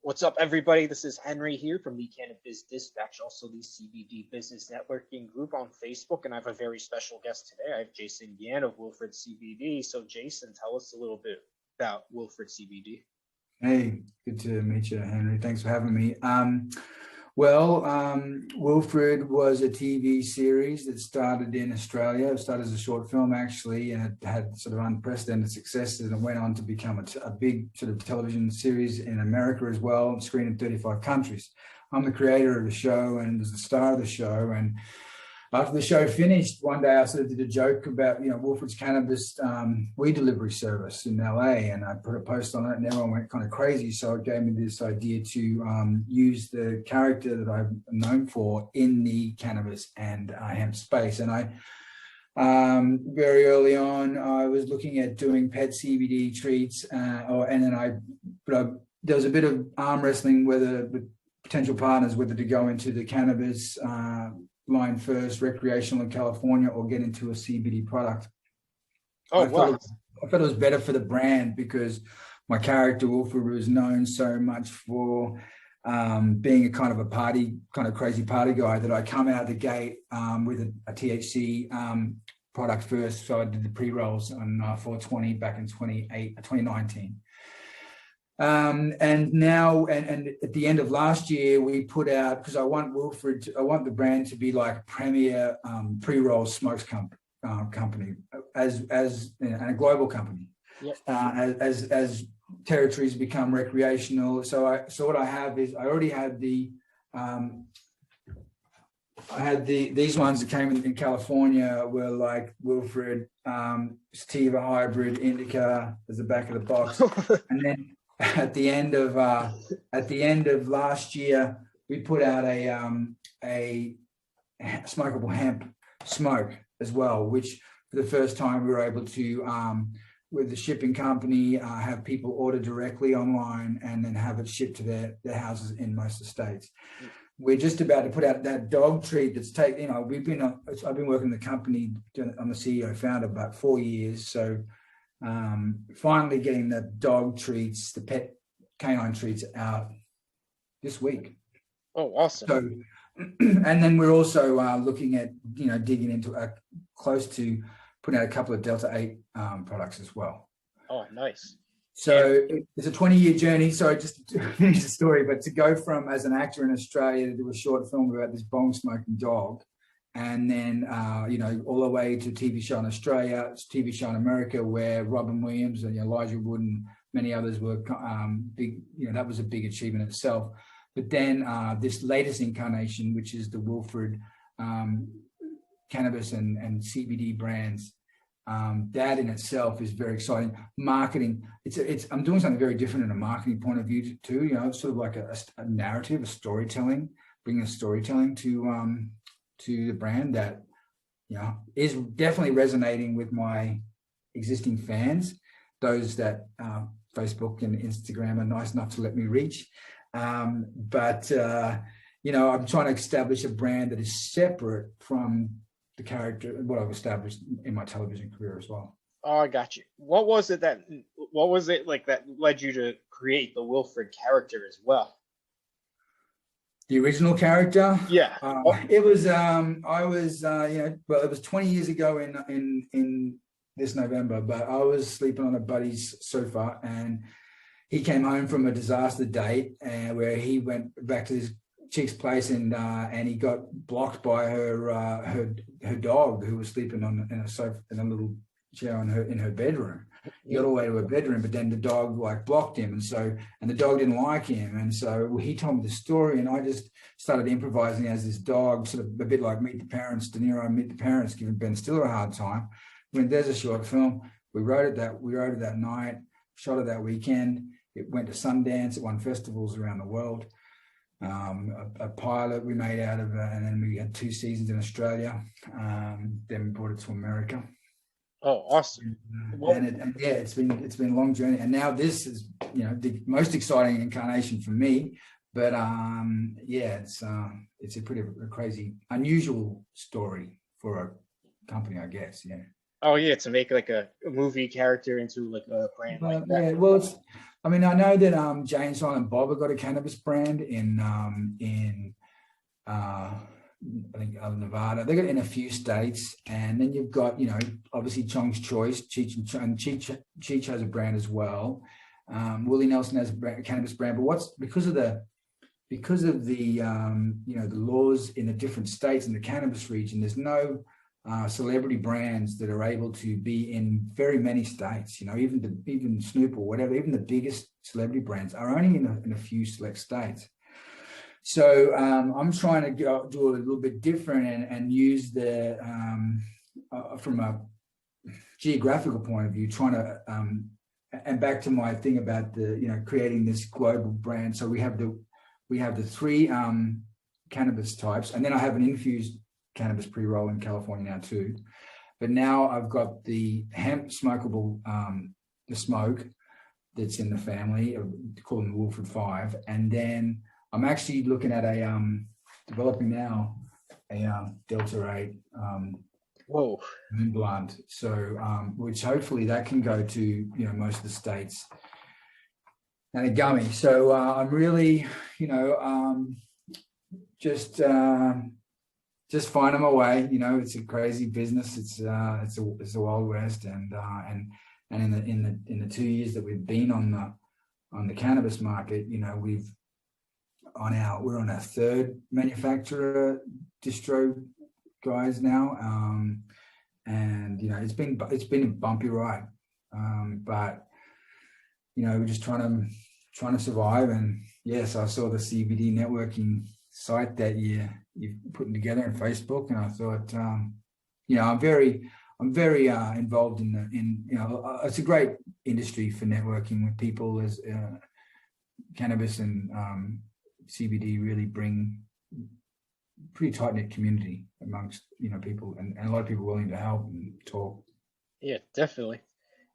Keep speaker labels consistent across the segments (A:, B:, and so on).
A: What's up, everybody? This is Henry here from the Cannabis Dispatch, also the CBD Business Networking group on Facebook, and I have a very special guest today. I have Jason Yan of Wilfred CBD. So, Jason, tell us a little bit about Wilfred CBD.
B: Hey, good to meet you, Henry. Thanks for having me. Wilfred was a TV series that started in Australia. It started as a short film, actually, and it had sort of unprecedented success, and it went on to become a big sort of television series in America as well, screened in 35 countries. I'm the creator of the show and was the star of the show. And after the show finished, one day I sort of did a joke about, Wilfred's cannabis weed delivery service in LA, and I put a post on it and everyone went kind of crazy. So it gave me this idea to use the character that I'm known for in the cannabis and hemp space. And I, very early on, I was looking at doing pet CBD treats, there was a bit of arm wrestling with potential partners, whether to go into the cannabis line first, recreational in California, or get into a CBD product. I thought it was better for the brand because my character Wilfred was known so much for being a kind of crazy party guy, that I come out the gate with a THC product first. So I did the Prerolls on 420 back in 2019. And at the end of last year, we put out, because I want the brand to be like a premier pre-roll smokes company, and a global company.
A: Yep.
B: As territories become recreational. So what I have is, I already had these ones that came in California were like Wilfred, sativa hybrid, indica as the back of the box, and then at the end of last year, we put out a smokable hemp smoke as well, which for the first time we were able to, with the shipping company, have people order directly online and then have it shipped to their houses in most of the states. We're just about to put out that dog treat that's I've been working in the company. I'm the CEO founder about 4 years, so. Finally getting the dog treats, the pet canine treats out this week.
A: Oh, awesome.
B: So, and then we're also looking at, digging into close to putting out a couple of Delta 8 products as well.
A: Oh, nice.
B: So it's a 20-year journey. So just to finish the story, but to go from, as an actor in Australia, to do a short film about this bong smoking dog, and then, all the way to TV show in Australia, TV show in America, where Robin Williams and Elijah Wood and many others were big. That was a big achievement itself. But then this latest incarnation, which is the Wilfred cannabis and CBD brands, that in itself is very exciting. Marketing, I'm doing something very different in a marketing point of view too. It's sort of like a narrative, a storytelling, bringing a storytelling to the brand that is definitely resonating with my existing fans, those that Facebook and Instagram are nice enough to let me reach. I'm trying to establish a brand that is separate from the character, what I've established in my television career as well.
A: Oh, I got you. What was it like that led you to create the Wilfred character as well?
B: The original character?
A: Yeah.
B: It was, it was 20 years ago in this November, but I was sleeping on a buddy's sofa and he came home from a disaster date where he went back to his chick's place and he got blocked by her dog, who was sleeping in a sofa in a little chair in her bedroom. He got all the way to her bedroom, but then the dog blocked him, and the dog didn't like him, and so he told me the story, and I just started improvising as this dog, sort of a bit like Meet the Parents, De Niro, Meet the Parents, giving Ben Stiller a hard time. When there's a short film, we wrote it that night, shot it that weekend. It went to Sundance, it won festivals around the world. A pilot we made out of it, and then we had 2 seasons in Australia. Then we brought it to America.
A: Oh, awesome!
B: It's been a long journey, and now this is the most exciting incarnation for me. But it's a pretty crazy, unusual story for a company, I guess. Yeah.
A: Oh yeah, to make like a movie character into like a brand like that.
B: Yeah, well, I mean, I know that Jay and Silent Bob have got a cannabis brand in I think Nevada. They got it in a few states, and then you've got, you know, obviously Chong's Choice, Cheech has a brand as well. Willie Nelson has a cannabis brand, but because of the you know, the laws in the different states in the cannabis region, there's no celebrity brands that are able to be in very many states. You know, even Snoop or whatever, even the biggest celebrity brands are only in a few select states. So I'm trying to do a little bit different and use the from a geographical point of view, trying to and back to my thing about the, you know, creating this global brand. So we have the three cannabis types, and then I have an infused cannabis pre-roll in California now too. But now I've got the hemp smokable, the smoke that's in the family, call them the Wilfred 5, and then I'm actually looking at developing now a Delta 8 blunt. So, which hopefully that can go to, you know, most of the states, and a gummy. So I'm really, you know, just finding my way. You know, it's a crazy business. It's a wild west, and in the 2 years that we've been on the cannabis market, you know, we're on our third manufacturer distro guys now, and you know, it's been a bumpy ride, but you know, we're just trying to survive. And yes, I saw the CBD networking site that you're putting together on Facebook, and I thought, you know, I'm very involved in you know, it's a great industry for networking with people, as cannabis and CBD really bring pretty tight-knit community amongst, you know, people, and a lot of people willing to help and talk.
A: Yeah, definitely.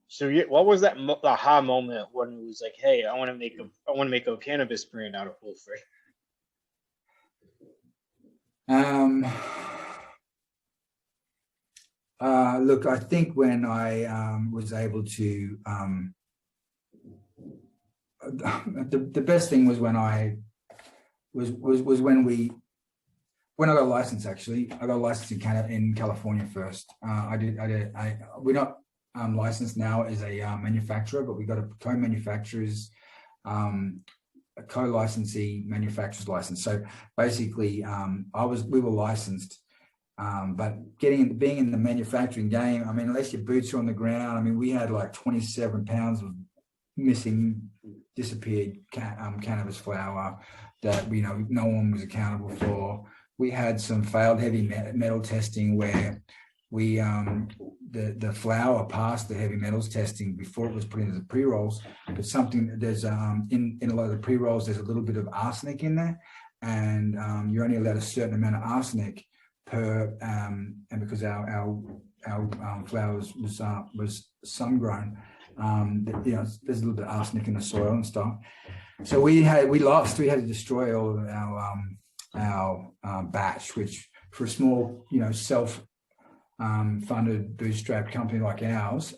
A: So what was that aha moment when it was like, hey, I want to make a cannabis brand out of Wilfred?
B: Look, I think when I was able to, the best thing was when I was when I got a license. Actually, I got a license in California first. We're not licensed now as a manufacturer, but we got a co-manufacturer's, a co-licensee manufacturer's license. So basically, we were licensed, but being in the manufacturing game, I mean, unless your boots are on the ground, I mean, we had like 27 pounds of disappeared cannabis flower that, you know, no one was accountable for. We had some failed heavy metal testing where we the flower passed the heavy metals testing before it was put into the pre-rolls, but there's in a lot of the pre-rolls there's a little bit of arsenic in there, and you're only allowed a certain amount of arsenic per and because our flower was sun grown, you know, there's a little bit of arsenic in the soil and stuff. So we had to destroy all of our batch, which for a small, you know, self funded bootstrap company like ours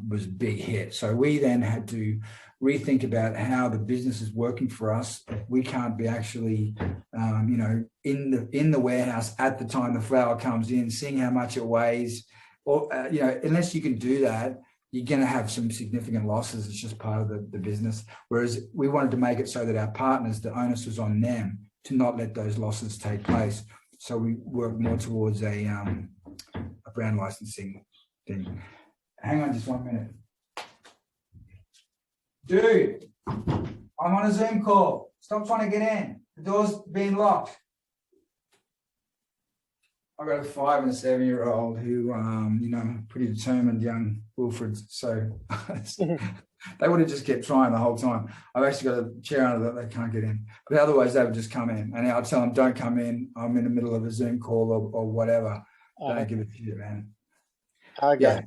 B: was a big hit. So we then had to rethink about how the business is working for us. We can't be actually, you know, in the warehouse at the time the flower comes in, seeing how much it weighs, or you know, unless you can do that, you're going to have some significant losses. It's just part of the business. Whereas we wanted to make it so that our partners, the onus was on them to not let those losses take place. So we work more towards a brand licensing thing. Hang on just 1 minute. Dude, I'm on a Zoom call. Stop trying to get in. The door's being locked. I've got a 5 and a 7-year-old who, you know, pretty determined young Wilfreds. So they would have just kept trying the whole time. I've actually got a chair under that they can't get in. But otherwise, they would just come in. And I'll tell them, don't come in. I'm in the middle of a Zoom call or whatever. Don't give a shit, man.
A: Yeah.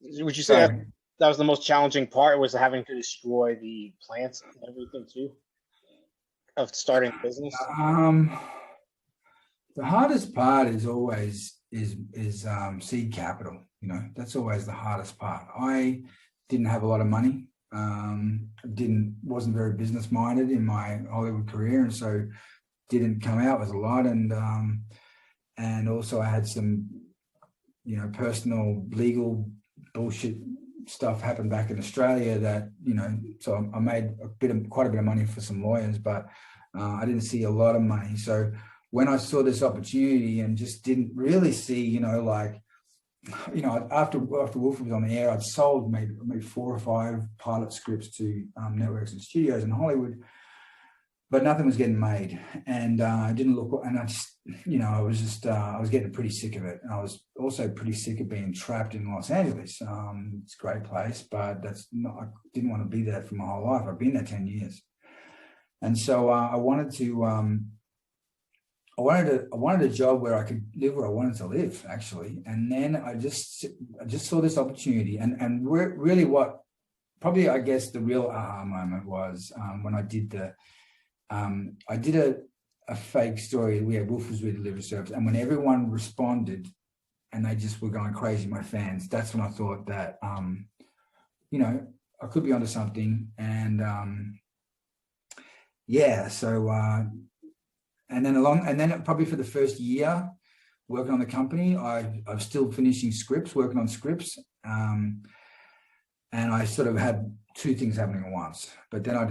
A: Would you say that was the most challenging part, was having to destroy the plants and everything too, of starting a business?
B: The hardest part is always seed capital. You know, that's always the hardest part. I didn't have a lot of money wasn't very business minded in my Hollywood career, and so didn't come out with a lot. And also I had some, personal legal bullshit stuff happen back in Australia that, so I made quite a bit of money for some lawyers, but I didn't see a lot of money. So when I saw this opportunity and just didn't really see, after Wilfred was on the air, I'd sold maybe 4 or 5 pilot scripts to networks and studios in Hollywood, but nothing was getting made. And I didn't look, and I just, I was getting pretty sick of it. And I was also pretty sick of being trapped in Los Angeles. It's a great place, but I didn't want to be there for my whole life. I've been there 10 years. And so I wanted a job where I could live where I wanted to live, actually. And then I just saw this opportunity, and really what probably, I guess, the real aha moment was when I did a fake story. We had Wolf was with delivery service, and when everyone responded and they just were going crazy, my fans, that's when I thought that I could be onto something. And and then probably for the first year working on the company, I was still finishing scripts, working on scripts. And I sort of had 2 things happening at once. But then I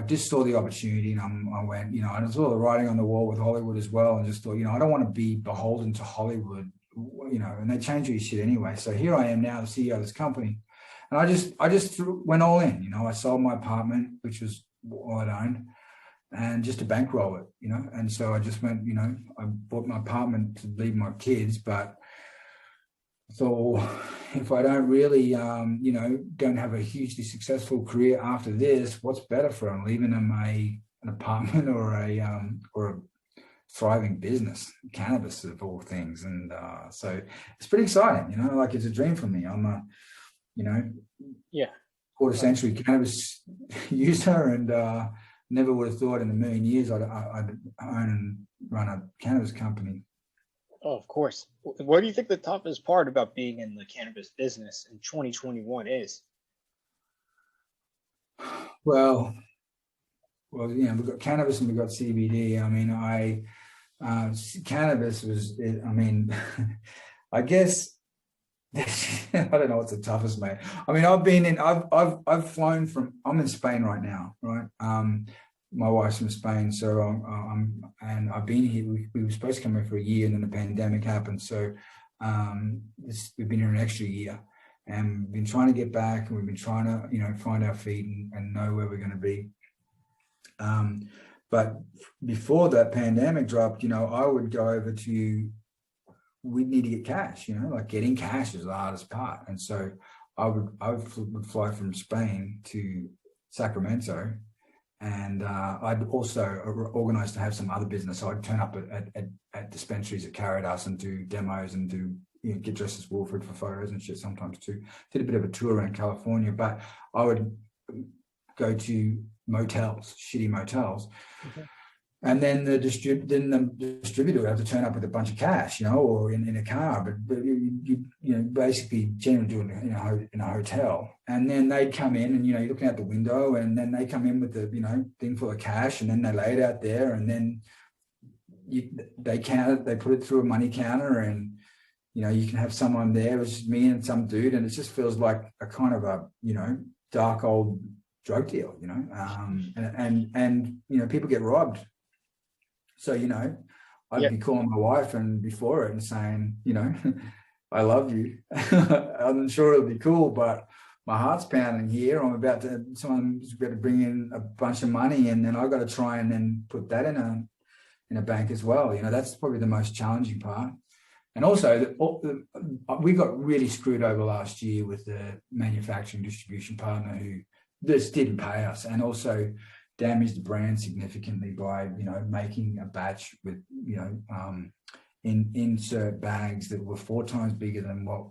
B: just saw the opportunity, and I went, and I saw the writing on the wall with Hollywood as well, and just thought, I don't want to be beholden to Hollywood, and they change your shit anyway. So here I am now, the CEO of this company. And I just went all in, I sold my apartment, which was all I'd owned, and just to bankroll it, and so I just went, I bought my apartment to leave my kids, but I thought, well, if I don't really, don't have a hugely successful career after this, what's better for them? Leaving them an apartment or a thriving business, cannabis of all things. And so it's pretty exciting, like it's a dream for me. I'm a, quarter century cannabis user, and never would have thought in a million years I'd own and run a cannabis company.
A: Oh, of course. What do you think the toughest part about being in the cannabis business in 2021 is?
B: Well, we've got cannabis and we've got CBD. I mean, cannabis was, I guess, I don't know what's the toughest, mate. I mean, I've flown from, I'm in Spain right now, right? My wife's from Spain, so and I've been here. We were supposed to come here for a year, and then the pandemic happened. So we've been here an extra year, and we've been trying to get back, and we've been trying to, find our feet and know where we're going to be. But before that pandemic dropped, I would go over to. We'd need to get cash, like getting cash is the hardest part, and so I would fly from Spain to Sacramento. And I'd also organized to have some other business. So I'd turn up at dispensaries that carried us and do demos and do, get dressed as Wilfred for photos and shit sometimes too. Did a bit of a tour around California, but I would go to motels, shitty motels. Okay. And then the distributor would have to turn up with a bunch of cash, or in a car, but you basically generally do it in a hotel. And then they'd come in, and you're looking out the window, and then they come in with the thing full of cash, and then they lay it out there, and then they count it, they put it through a money counter, and you can have someone there, it's just me and some dude, and it just feels like a kind of a dark old drug deal, and people get robbed. So, I'd be calling my wife and before it and saying, I love you. I'm sure it'll be cool, but my heart's pounding here. Someone's about to bring in a bunch of money, and then I got to try and then put that in a bank as well. That's probably the most challenging part. And also, we got really screwed over last year with the manufacturing distribution partner who just didn't pay us, and also damaged the brand significantly by making a batch with insert bags that were 4 times bigger than what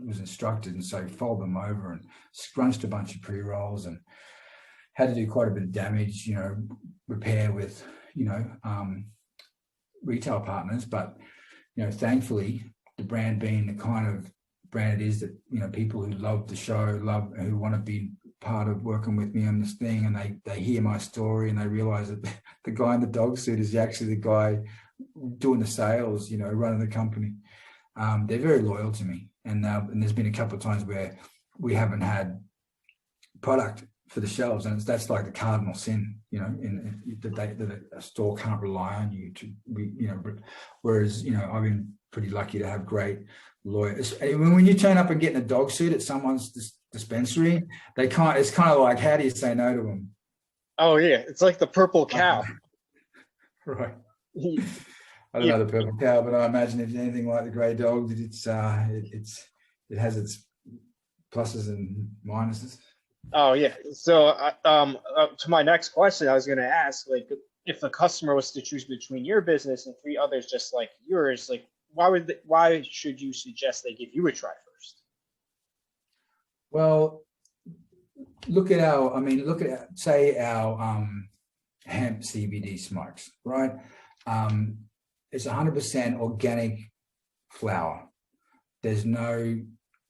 B: was instructed, and so fold them over and scrunched a bunch of pre-rolls and had to do quite a bit of damage, repair with retail partners. But thankfully, the brand being the kind of brand it is that people who love the show, who want to be part of working with me on this thing, and they hear my story and they realize that the guy in the dog suit is actually the guy doing the sales, you know, running the company. They're very loyal to me, and there's been a couple of times where we haven't had product for the shelves, and that's like the cardinal sin, you know, that a store can't rely on you to, you know. Whereas, you know, I've been pretty lucky to have great lawyers. When you turn up and get in a dog suit at someone's dispensary, they can't. It's kind of like, how do you say no to them?
A: Oh yeah, it's like the purple cow.
B: Right. I don't know the purple cow, but I imagine if anything like the grey dog, it has its pluses and minuses.
A: Oh yeah. So to my next question, I was going to ask, like, if the customer was to choose between your business and 3 others just like yours, like, why should you suggest they give you a try first?
B: Well, look at say our hemp CBD smokes, right? It's 100% organic flower. There's no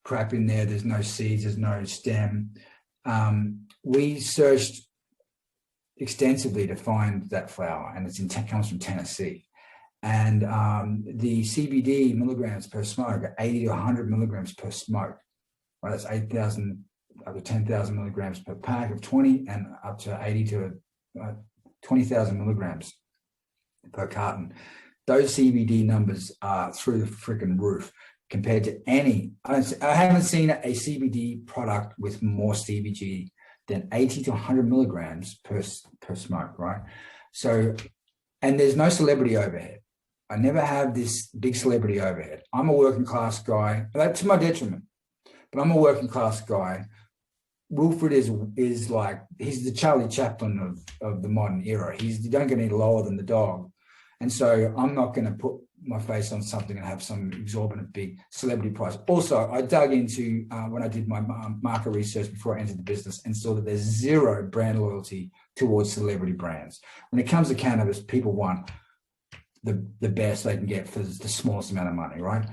B: crap in there. There's no seeds. There's no stem. We searched extensively to find that flower, and it comes from Tennessee. And the CBD milligrams per smoke are 80 to 100 milligrams per smoke. Right, that's 8,000 up to 10,000 milligrams per pack of 20, and up to 80 to 20,000 milligrams per carton. Those CBD numbers are through the freaking roof compared to any. I haven't seen a CBD product with more CBG than 80 to 100 milligrams per smoke, right? So, and there's no celebrity overhead. I never have this big celebrity overhead. I'm a working class guy. That's to my detriment, but I'm a working class guy. Wilfred is like, he's the Charlie Chaplin of the modern era. You don't get any lower than the dog. And so I'm not going to put my face on something and have some exorbitant big celebrity price. Also, I dug into, when I did my market research before I entered the business, and saw that there's zero brand loyalty towards celebrity brands. When it comes to cannabis, people want the best they can get for the smallest amount of money, right?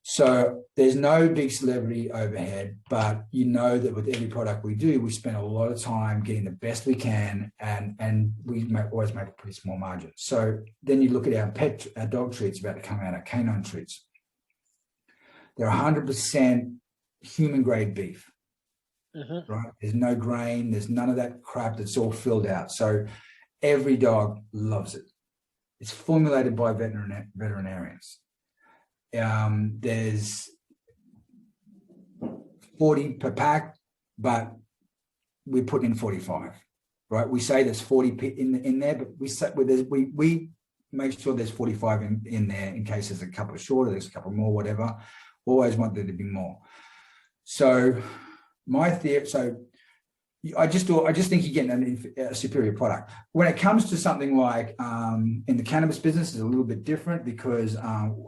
B: So there's no big celebrity overhead, but you know that with every product we do, we spend a lot of time getting the best we can, and we always make a pretty small margin. So then you look at our dog treats about to come out, our canine treats. They're 100% human grade beef, right? There's no grain, there's none of that crap that's all filled out. So every dog loves it. It's formulated by veterinarians. There's 40 per pack, but we put in 45, right? We say there's 40 in there, but we make sure there's 45 in there in case there's a couple short or there's a couple more, whatever. Always want there to be more. So my theory, I just think you're getting a superior product. When it comes to something like in the cannabis business, it's a little bit different because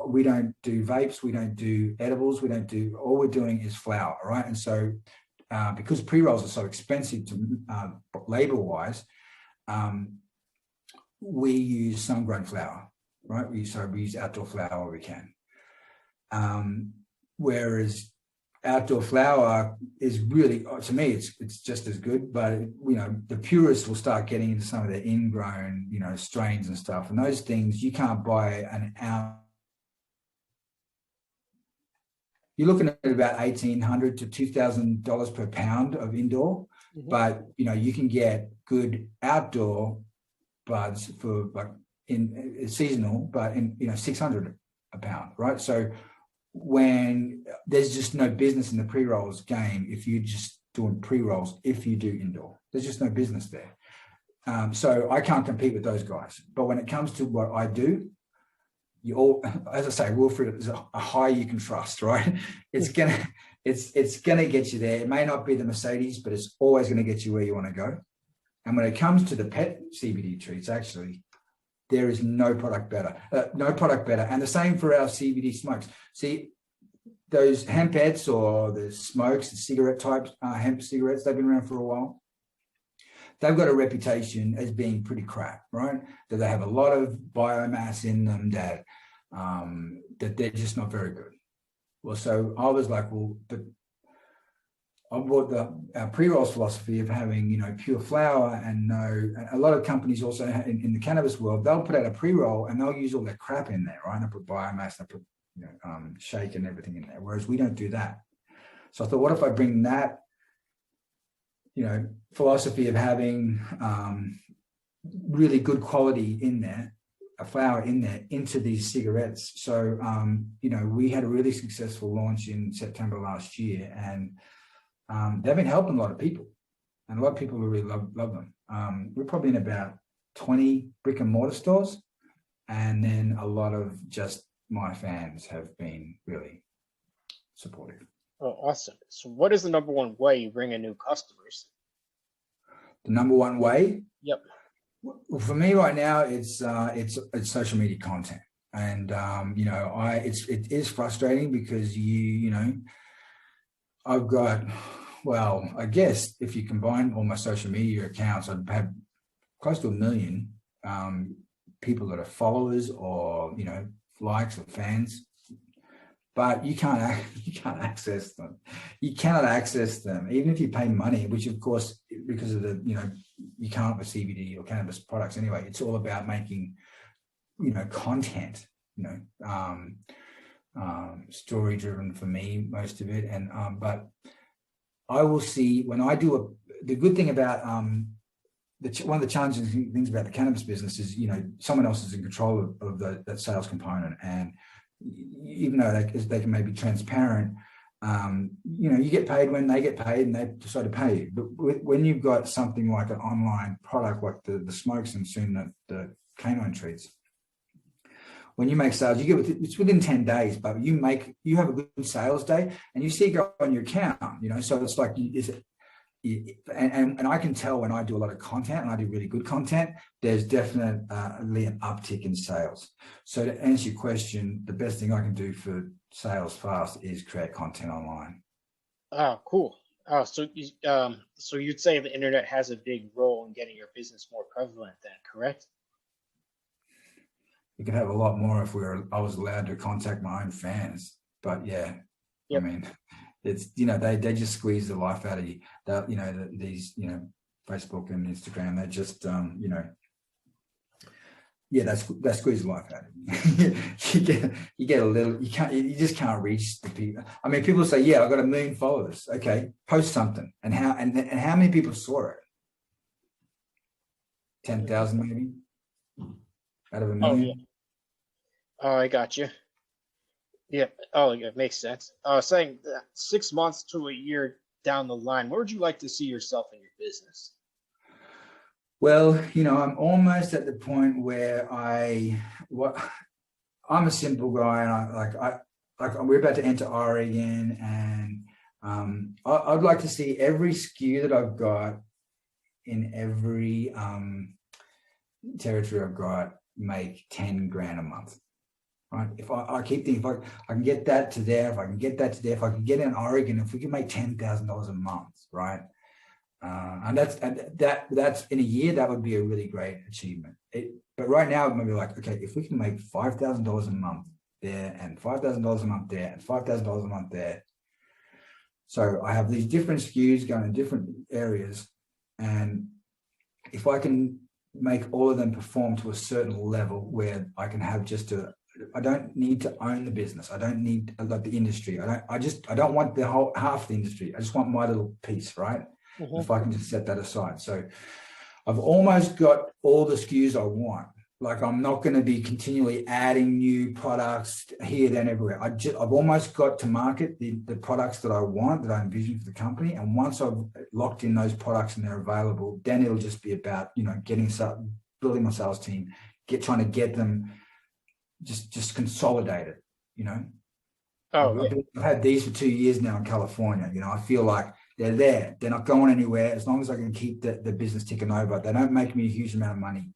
B: we don't do vapes, we don't do edibles, all we're doing is flower, right? And so because pre-rolls are so expensive to labor-wise, we use sun-grown flower, right? We use outdoor flower where we can. Whereas outdoor flower is really, to me, it's just as good, but the purists will start getting into some of their ingrown, strains and stuff, and those things you can't buy an ounce. You're looking at about $1,800 to $2,000 per pound of indoor, but you can get good outdoor buds for in seasonal, but in $600 a pound, right? So when there's just no business in the pre-rolls game, if you're just doing pre-rolls, if you do indoor, there's just no business there. So I can't compete with those guys. But when it comes to what I do, as I say, Wilfred is a high you can trust, right? It's gonna get you there. It may not be the Mercedes, but it's always gonna get you where you want to go. And when it comes to the pet CBD treats, actually, there is no product better. And the same for our CBD smokes. See, those hempettes or the smokes, the cigarette types, hemp cigarettes, they've been around for a while. They've got a reputation as being pretty crap, right? That they have a lot of biomass in them, that they're just not very good. Well, so I was like, but I bought our pre-rolls philosophy of having, pure flower and a lot of companies also in the cannabis world, they'll put out a pre-roll and they'll use all their crap in there, right? And they put biomass, they put, shake and everything in there. Whereas we don't do that. So I thought, what if I bring that, philosophy of having really good quality in there, a flower in there, into these cigarettes. So, we had a really successful launch in September last year, and they've been helping a lot of people, and a lot of people really love them. We're probably in about 20 brick and mortar stores, and then a lot of just my fans have been really supportive.
A: Oh, awesome. So what is the number one way you bring in new customers?
B: The number one way?
A: Yep.
B: For me right now, it's social media content, and it is frustrating because I've got, well, I guess if you combine all my social media accounts, I'd have close to 1 million people that are followers or likes or fans, but you can't access them. You cannot access them even if you pay money, which of course, because of the you can't with CBD or cannabis products anyway. It's all about making content, story driven for me, most of it. And but I will see when I do the good thing about one of the challenging things about the cannabis business is someone else is in control of that sales component, and even though they can maybe transparent, you get paid when they get paid and they decide to pay you. But when you've got something like an online product like the smokes and soon the canine treats, when you make sales, it's within 10 days, but you have a good sales day and you see it go on your account, so it's like, and I can tell when I do a lot of content and I do really good content, there's definitely an uptick in sales. So to answer your question, the best thing I can do for sales fast is create content online.
A: Oh, cool. Oh, so you'd say the internet has a big role in getting your business more prevalent then, correct?
B: We could have a lot more if I was allowed to contact my own fans, but yeah, yep. I mean, it's they just squeeze the life out of you. These Facebook and Instagram, they just that squeeze the life out of you. you get a little, you just can't reach the people. I mean, people say, yeah, I've got 1 million followers. Okay, post something, and how many people saw it? 10,000 maybe out of 1 million.
A: Oh, yeah. Oh, I got you. Yeah. Oh, yeah, makes sense. Saying that 6 months to a year down the line, where would you like to see yourself in your business?
B: Well, I'm almost at the point where I'm a simple guy, and we're about to enter Oregon, and I'd like to see every SKU that I've got in every territory I've got make 10 grand a month. Right. If I keep thinking, if I can get that to there, if I can get that to there, if I can get in Oregon, if we can make $10,000 a month, right? And that's in a year, that would be a really great achievement. But right now, it might be like, okay, if we can make $5,000 a month there, and $5,000 a month there, and $5,000 a month there. So I have these different SKUs going in different areas, and if I can make all of them perform to a certain level where I can have I don't need to own the business. I don't need like the industry. I don't want the whole half the industry. I just want my little piece, right? Mm-hmm. If I can just set that aside. So I've almost got all the SKUs I want. Like I'm not going to be continually adding new products here, then everywhere. I've almost got to market the products that I want, that I envision for the company. And once I've locked in those products and they're available, then it'll just be about, building my sales team, trying to get them just consolidated,
A: Oh,
B: I've had these for 2 years now in California. I feel like they're there. They're not going anywhere as long as I can keep the business ticking over. They don't make me a huge amount of money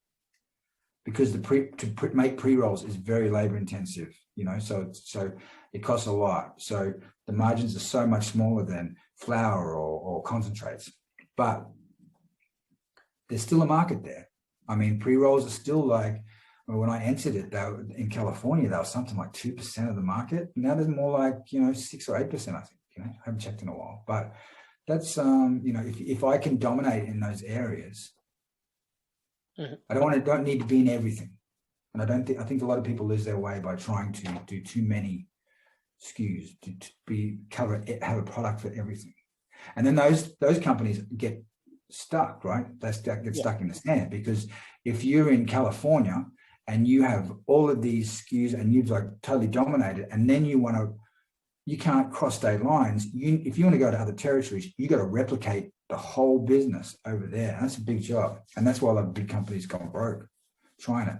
B: because to make pre-rolls is very labor intensive, so it costs a lot. So the margins are so much smaller than flour or concentrates, but there's still a market there. I mean, pre-rolls are still like, when I entered it, in California, they were something like 2% of the market. Now there's more like, 6 or 8%, I think. I haven't checked in a while. But that's if I can dominate in those areas, don't need to be in everything. And I think a lot of people lose their way by trying to do too many SKUs have a product for everything. And then those companies get stuck, right? They get stuck in the sand, because if you're in California and you have all of these SKUs and you've like totally dominated, and then you can't cross state lines. If you want to go to other territories, you got to replicate the whole business over there. And that's a big job. And that's why a lot of big companies gone broke trying it.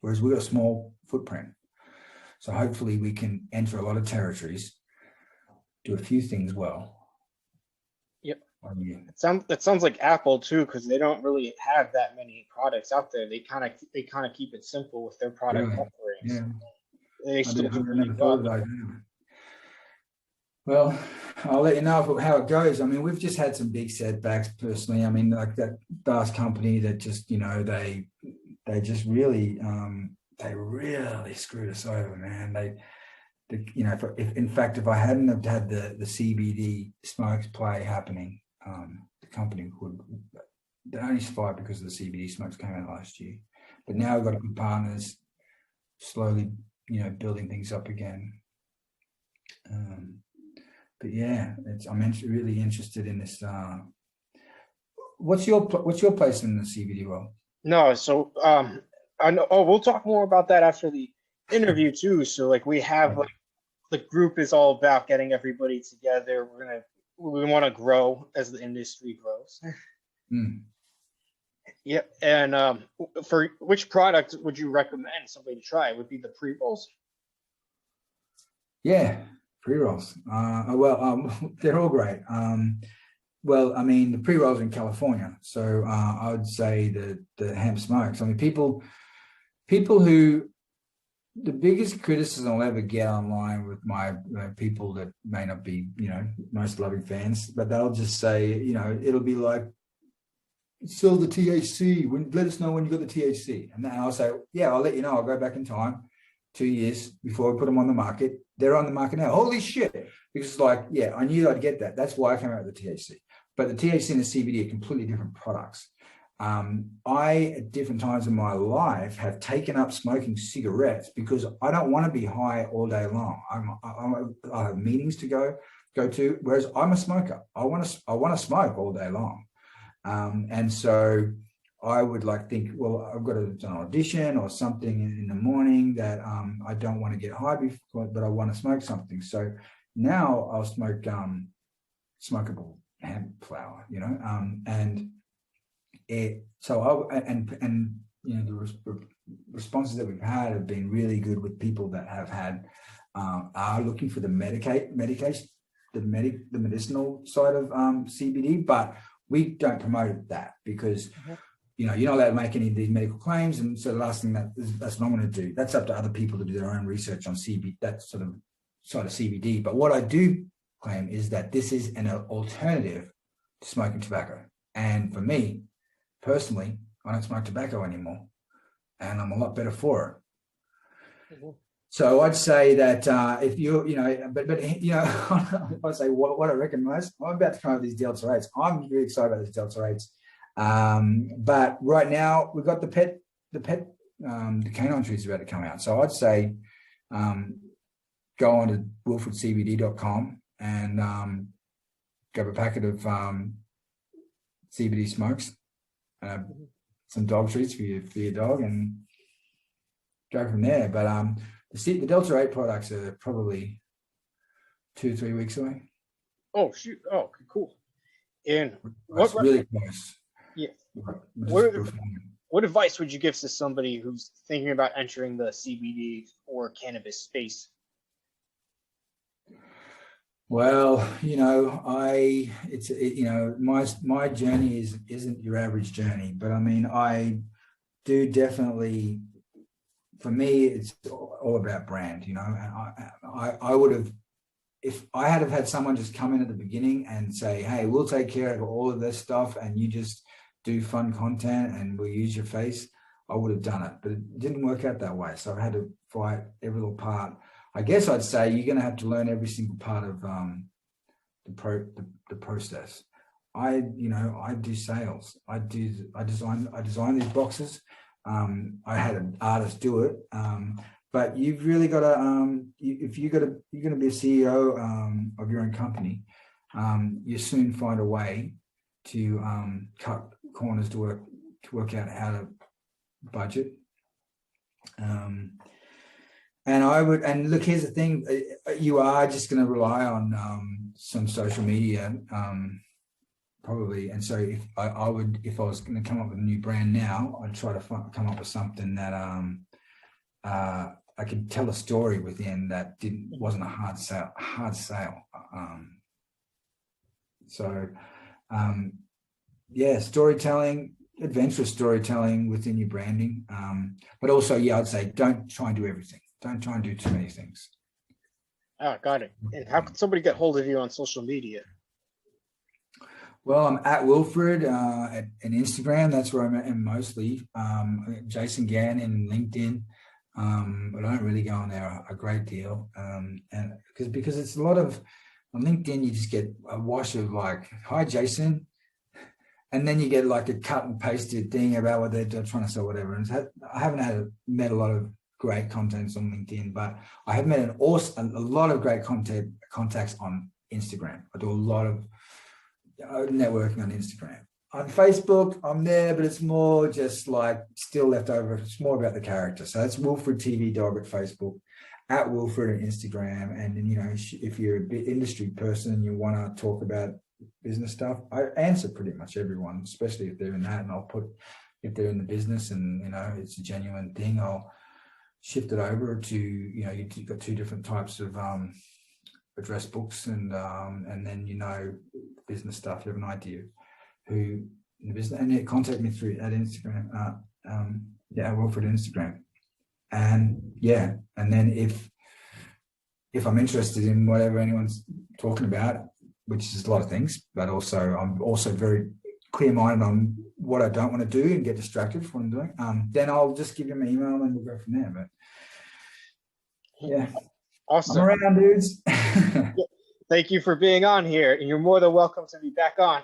B: Whereas we've got a small footprint. So hopefully we can enter a lot of territories, do a few things well.
A: Yep. That sounds like Apple too, because they don't really have that many products out there. They kind of keep it simple with their product offerings.
B: Yeah.
A: They still do really well.
B: Well, I'll let you know how it goes. I mean, we've just had some big setbacks personally. I mean, like that last company that just, they just really, they really screwed us over, man. If I hadn't have had the CBD smokes play happening, the company they only survived because of the CBD smokes came out last year. But now we've got good partners, slowly, building things up again. But yeah, I'm really interested in this. What's your place in the CBD world?
A: No, so I know. Oh, we'll talk more about that after the interview too. So like we have the group is all about getting everybody together. We want to grow as the industry grows. Yep. And for which product would you recommend somebody to try? Would be the pre-rolls?
B: Yeah. Prerolls. They're all great. Well, I mean, the pre-rolls in California. So I would say the hemp smokes. I mean, people who, the biggest criticism I'll ever get online with my people that may not be, most loving fans, but they'll just say, it'll be like, sell the THC. Let us know when you got the THC. And then I'll say, yeah, I'll let you know. I'll go back in time, 2 years before we put them on the market. They're on the market now. Holy shit. Because it's like, yeah, I knew I'd get that. That's why I came out with the THC. But the THC and the CBD are completely different products. I, at different times in my life, have taken up smoking cigarettes because I don't want to be high all day long. I have meetings to go to, whereas I'm a smoker. I want to smoke all day long. And so I would think, well, I've got an audition or something in the morning that I don't want to get high before, but I want to smoke something. So now I'll smoke smokable hemp flower, and the responses that we've had have been really good with people that have had are looking for the medication, the medicinal side of CBD, but we don't promote that because you're not allowed to make any of these medical claims, and so the last thing that's what I'm going to do. That's up to other people to do their own research on CBD, that sort of side of CBD. But what I do claim is that this is an alternative to smoking tobacco, and for me personally, I don't smoke tobacco anymore, and I'm a lot better for it. So I'd say that if I'd say what I reckon most, I'm about to come up with these Delta 8s. I'm really excited about these Delta 8s. But right now we've got the canine trees about to come out. So I'd say go on to wilfredcbd.com and grab a packet of CBD smokes, some dog treats for your dog, and go from there. But the Delta 8 products are probably 2 or 3 weeks away.
A: Oh shoot! Oh, cool. And
B: that's really close.
A: Yeah. What advice would you give to somebody who's thinking about entering the CBD or cannabis space?
B: Well, my journey isn't your average journey, but I mean, I do definitely. For me, it's all about brand. I would have, if I had someone just come in at the beginning and say, "Hey, we'll take care of all of this stuff, and you just do fun content, and we'll use your face," I would have done it. But it didn't work out that way, so I had to fight every little part. I guess I'd say you're going to have to learn every single part of the the process. I do sales. I design these boxes. I had an artist do it. But you've really got to, if you're going to be a CEO of your own company, you soon find a way to cut corners to work out how to budget. And look, here's the thing: you are just going to rely on some social media, probably. And so, if I was going to come up with a new brand now, I'd try to come up with something that I could tell a story within that wasn't a hard sale. Storytelling, adventurous storytelling within your branding. But also, I'd say don't try and do everything. Don't try and do too many things.
A: Got it. And how can somebody get hold of you on social media?
B: Well, I'm at Wilfred at Instagram. That's where I'm at mostly. Jason Gann in LinkedIn. But I don't really go on there a great deal. And because it's a lot of, on LinkedIn, you just get a wash of like, hi, Jason. And then you get like a cut and pasted thing about what they're trying to sell, whatever. And I haven't met a lot of great contents on LinkedIn, but I have met a lot of great contacts on Instagram. I do a lot of networking on Instagram. On Facebook, I'm there, but it's more just like still left over. It's more about the character. So that's Wilfred TV Dog at Facebook, at Wilfred on Instagram. And then, if you're a bit industry person and you want to talk about business stuff, I answer pretty much everyone, especially if they're in that. And I'll put, if they're in the business and, it's a genuine thing, I'll shift it over to, you've got two different types of address books and then, business stuff. You have an idea who in the business, and contact me through at Instagram, Wilfred Instagram. And then if I'm interested in whatever anyone's talking about, which is a lot of things, but also I'm also very clear-minded on what I don't want to do and get distracted from what I'm doing, then I'll just give you my email and we'll go from there. But
A: awesome.
B: I'm around, dudes.
A: Thank you for being on here, and you're more than welcome to be back on.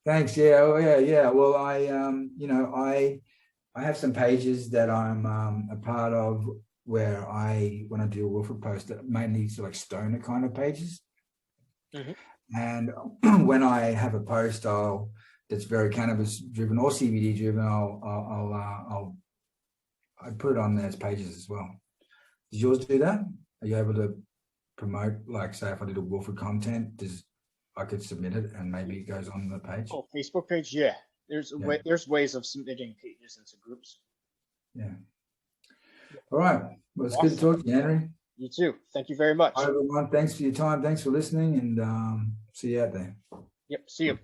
B: Thanks. Yeah. Well, I have some pages that I'm a part of where when I do a Wilfred post, that mainly like stoner kind of pages. Mm-hmm. And when I have a post, that's very cannabis driven or CBD driven, I put it on those pages as well. Does yours do that? Are you able to promote, like, say, if I did a Wilfred content, I could submit it and maybe it goes on the page?
A: Oh, Facebook page, yeah. There's ways of submitting pages into groups.
B: Yeah. All right. Well, it's awesome. Good to talk to you, Henry.
A: You too. Thank you very much.
B: Hi, everyone. Thanks for your time. Thanks for listening, and see you out there.
A: Yep. See you.